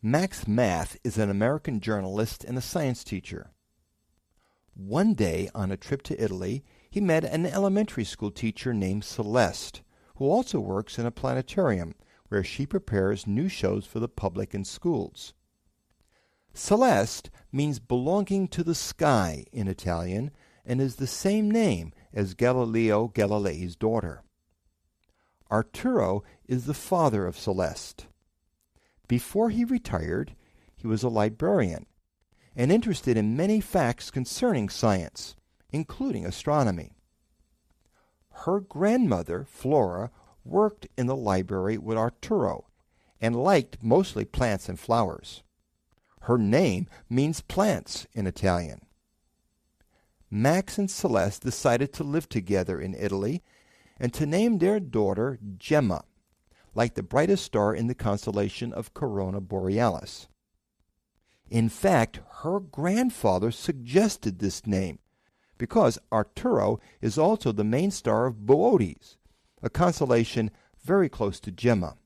Max Math is an American journalist and a science teacher. One day, on a trip to Italy, he met an elementary school teacher named Celeste, who also works in a planetarium where she prepares new shows for the public in schools. Celeste means belonging to the sky in Italian and is the same name as Galileo Galilei's daughter. Arturo is the father of Celeste. Before he retired, he was a librarian and interested in many facts concerning science, including astronomy. Her grandmother, Flora, worked in the library with Arturo and liked mostly plants and flowers. Her name means plants in Italian. Max and Celeste decided to live together in Italy and to name their daughter Gemma, like the brightest star in the constellation of Corona Borealis. In fact, her grandfather suggested this name because Arturo is also the main star of Boötes, a constellation very close to Gemma.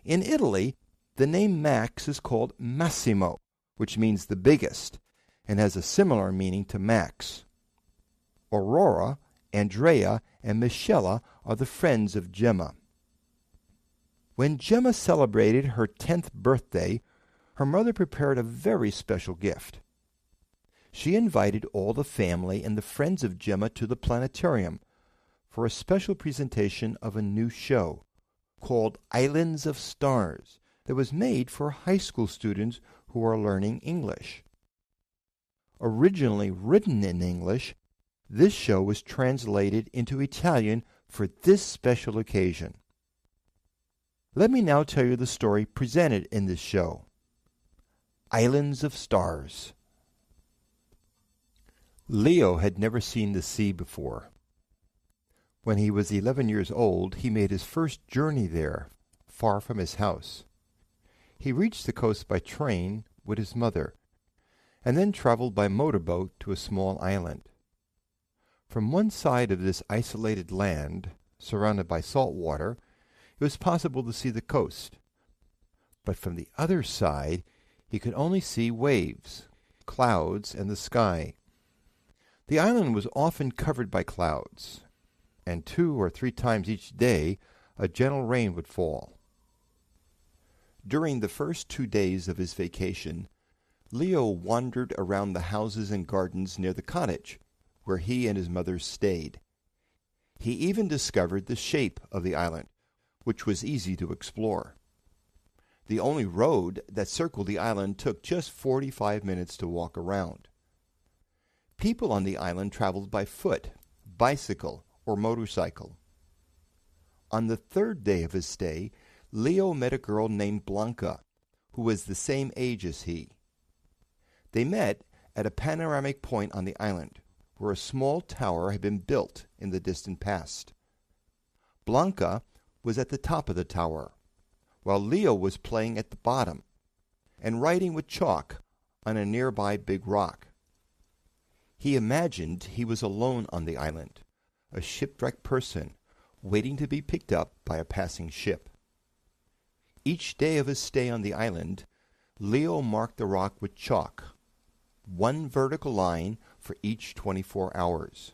In Italy, the name Max is called Massimo, which means the biggest, and has a similar meaning to Max. Aurora, Andrea, and Michela are the friends of Gemma. When Gemma celebrated her 10th birthday, her mother prepared a very special gift. She invited all the family and the friends of Gemma to the planetarium for a special presentation of a new show called Islands of Stars that was made for high school students who are learning English. Originally written in English, this show was translated into Italian for this special occasion. Let me now tell you the story presented in this show. Islands of Stars. Leo had never seen the sea before. When he was 11 years old, he made his first journey there, far from his house. He reached the coast by train with his mother, and then traveled by motorboat to a small island. From one side of this isolated land, surrounded by salt water, it was possible to see the coast. But from the other side, he could only see waves, clouds, and the sky. The island was often covered by clouds, and 2 or 3 times each day a gentle rain would fall. During the first 2 days of his vacation, Leo wandered around the houses and gardens near the cottage, where he and his mother stayed. He even discovered the shape of the island, which was easy to explore. The only road that circled the island took just 45 minutes to walk around. People on the island traveled by foot, bicycle, or motorcycle. On the 3rd day of his stay, Leo met a girl named Blanca, who was the same age as he. They met at a panoramic point on the island, where a small tower had been built in the distant past. Blanca was at the top of the tower, while Leo was playing at the bottom and writing with chalk on a nearby big rock. He imagined he was alone on the island, a shipwrecked person waiting to be picked up by a passing ship. Each day of his stay on the island, Leo marked the rock with chalk, 1 vertical line for each 24 hours.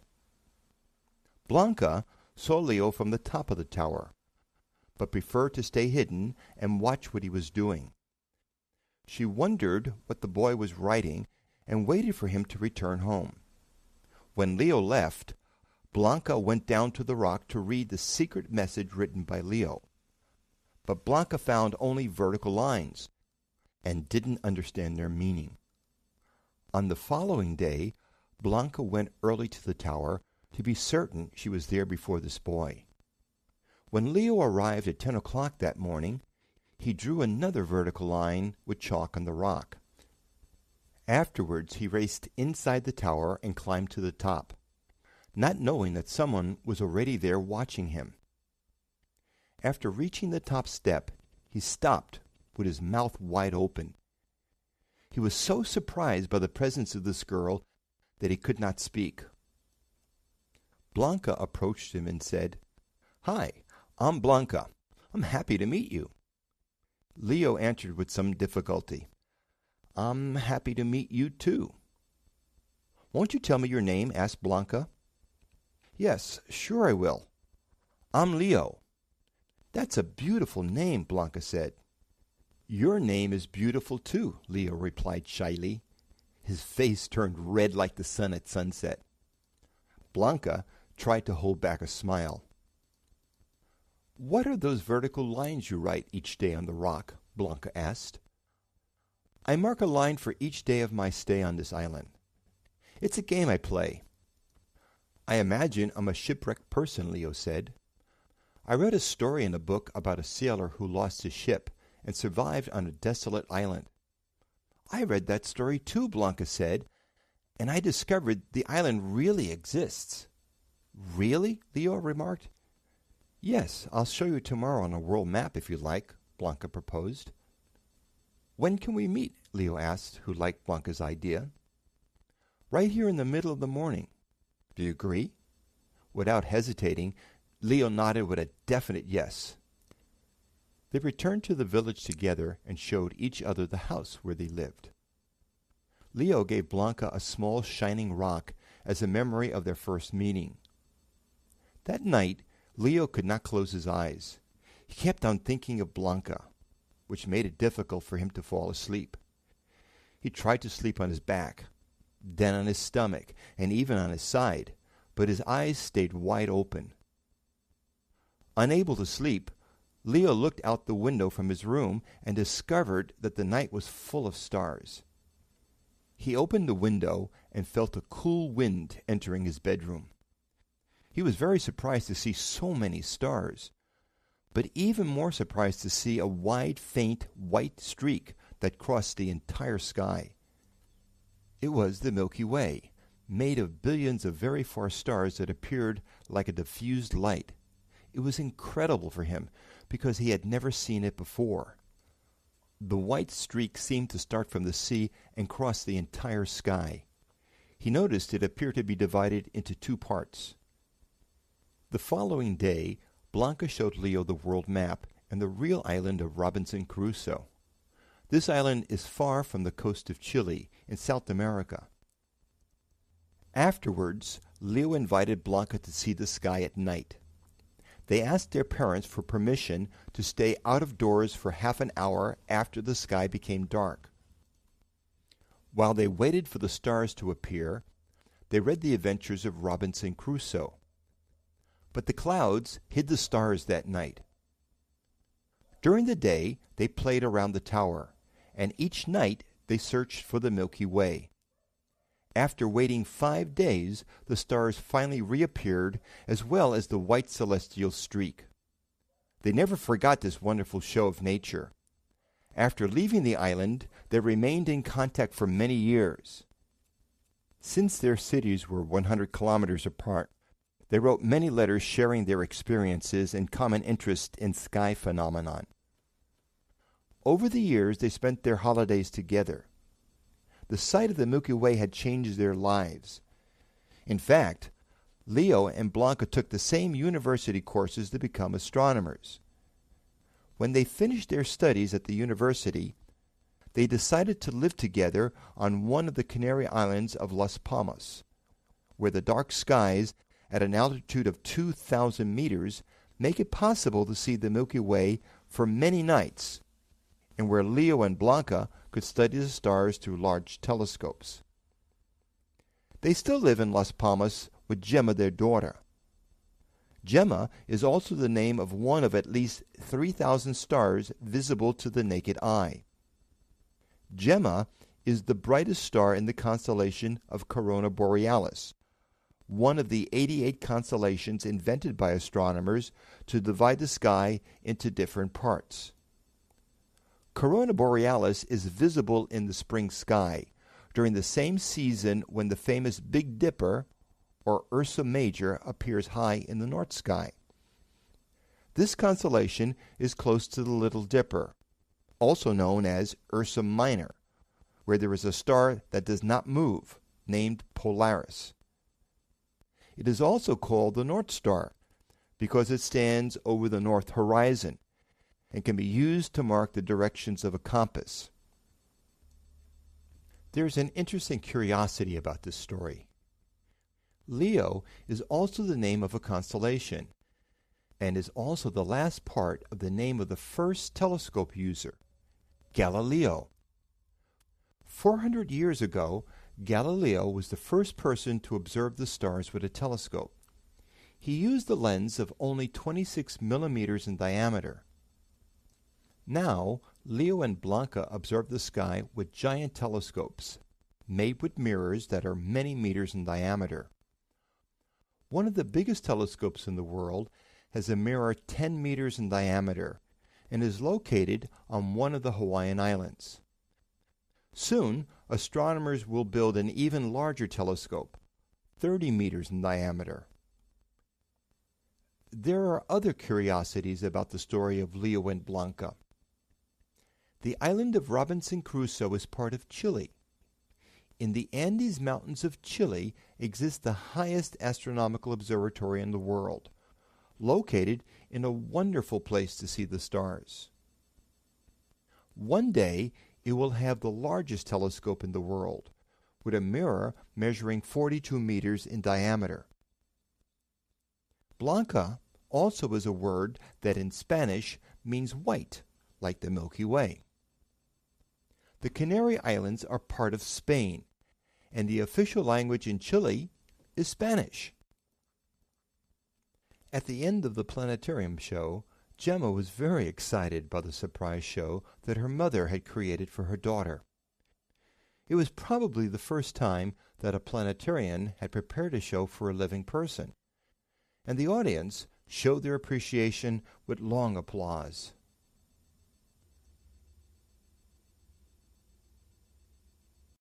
Blanca saw Leo from the top of the tower, but preferred to stay hidden and watch what he was doing. She wondered what the boy was writing and waited for him to return home. When Leo left, Blanca went down to the rock to read the secret message written by Leo. But Blanca found only vertical lines and didn't understand their meaning. On the following day, Blanca went early to the tower to be certain she was there before this boy. When Leo arrived at 10 o'clock that morning, he drew another vertical line with chalk on the rock. Afterwards, he raced inside the tower and climbed to the top, not knowing that someone was already there watching him. After reaching the top step, he stopped with his mouth wide open. He was so surprised by the presence of this girl that he could not speak. Blanca approached him and said, "Hi, I'm Blanca. I'm happy to meet you." Leo answered with some difficulty, "I'm happy to meet you too." "Won't you tell me your name?" asked Blanca. "Yes, sure I will. I'm Leo." "That's a beautiful name," Blanca said. "Your name is beautiful too," Leo replied shyly. His face turned red like the sun at sunset. Blanca tried to hold back a smile. "What are those vertical lines you write each day on the rock?" Blanca asked. "I mark a line for each day of my stay on this island. It's a game I play." "I imagine I'm a shipwrecked person," Leo said. "I read a story in a book about a sailor who lost his ship and survived on a desolate island." "I read that story too," Blanca said, "and I discovered the island really exists." "Really?" Leo remarked. "Yes, I'll show you tomorrow on a world map if you like," Blanca proposed. "When can we meet?" Leo asked, who liked Blanca's idea. "Right here in the middle of the morning. Do you agree?" Without hesitating, Leo nodded with a definite yes. They returned to the village together and showed each other the house where they lived. Leo gave Blanca a small shining rock as a memory of their first meeting. That night, Leo could not close his eyes. He kept on thinking of Blanca, which made it difficult for him to fall asleep. He tried to sleep on his back, then on his stomach, and even on his side, but his eyes stayed wide open. Unable to sleep, Leo looked out the window from his room and discovered that the night was full of stars. He opened the window and felt a cool wind entering his bedroom. He was very surprised to see so many stars, but even more surprised to see a wide, faint, white streak that crossed the entire sky. It was the Milky Way, made of billions of very far stars that appeared like a diffused light. It was incredible for him, because he had never seen it before. The white streak seemed to start from the sea and cross the entire sky. He noticed it appeared to be divided into two parts. The following day, Blanca showed Leo the world map and the real island of Robinson Crusoe. This island is far from the coast of Chile in South America. Afterwards, Leo invited Blanca to see the sky at night. They asked their parents for permission to stay out of doors for half an hour after the sky became dark. While they waited for the stars to appear, they read the adventures of Robinson Crusoe. But the clouds hid the stars that night. During the day, they played around the tower, and each night they searched for the Milky Way. After waiting 5 days, the stars finally reappeared, as well as the white celestial streak. They never forgot this wonderful show of nature. After leaving the island, they remained in contact for many years. Since their cities were 100 kilometers apart, they wrote many letters sharing their experiences and common interest in sky phenomenon. Over the years, they spent their holidays together. The sight of the Milky Way had changed their lives. In fact, Leo and Blanca took the same university courses to become astronomers. When they finished their studies at the university, they decided to live together on one of the Canary Islands of Las Palmas, where the dark skies at an altitude of 2,000 meters make it possible to see the Milky Way for many nights, and where Leo and Blanca could study the stars through large telescopes. They still live in Las Palmas with Gemma, their daughter. Gemma is also the name of one of at least 3,000 stars visible to the naked eye. Gemma is the brightest star in the constellation of Corona Borealis, one of the 88 constellations invented by astronomers to divide the sky into different parts. Corona Borealis is visible in the spring sky during the same season when the famous Big Dipper, or Ursa Major, appears high in the north sky. This constellation is close to the Little Dipper, also known as Ursa Minor, where there is a star that does not move, named Polaris. It is also called the North Star because it stands over the north horizon, and can be used to mark the directions of a compass. There's an interesting curiosity about this story. Leo is also the name of a constellation, and is also the last part of the name of the first telescope user, Galileo. 400 years ago, Galileo was the first person to observe the stars with a telescope. He used a lens of only 26 millimeters in diameter. Now, Leo and Blanca observe the sky with giant telescopes, made with mirrors that are many meters in diameter. One of the biggest telescopes in the world has a mirror 10 meters in diameter and is located on one of the Hawaiian Islands. Soon, astronomers will build an even larger telescope, 30 meters in diameter. There are other curiosities about the story of Leo and Blanca. The island of Robinson Crusoe is part of Chile. In the Andes Mountains of Chile exists the highest astronomical observatory in the world, located in a wonderful place to see the stars. One day, it will have the largest telescope in the world, with a mirror measuring 42 meters in diameter. Blanca also is a word that in Spanish means white, like the Milky Way. The Canary Islands are part of Spain, and the official language in Chile is Spanish. At the end of the planetarium show, Gemma was very excited by the surprise show that her mother had created for her daughter. It was probably the first time that a planetarian had prepared a show for a living person, and the audience showed their appreciation with long applause.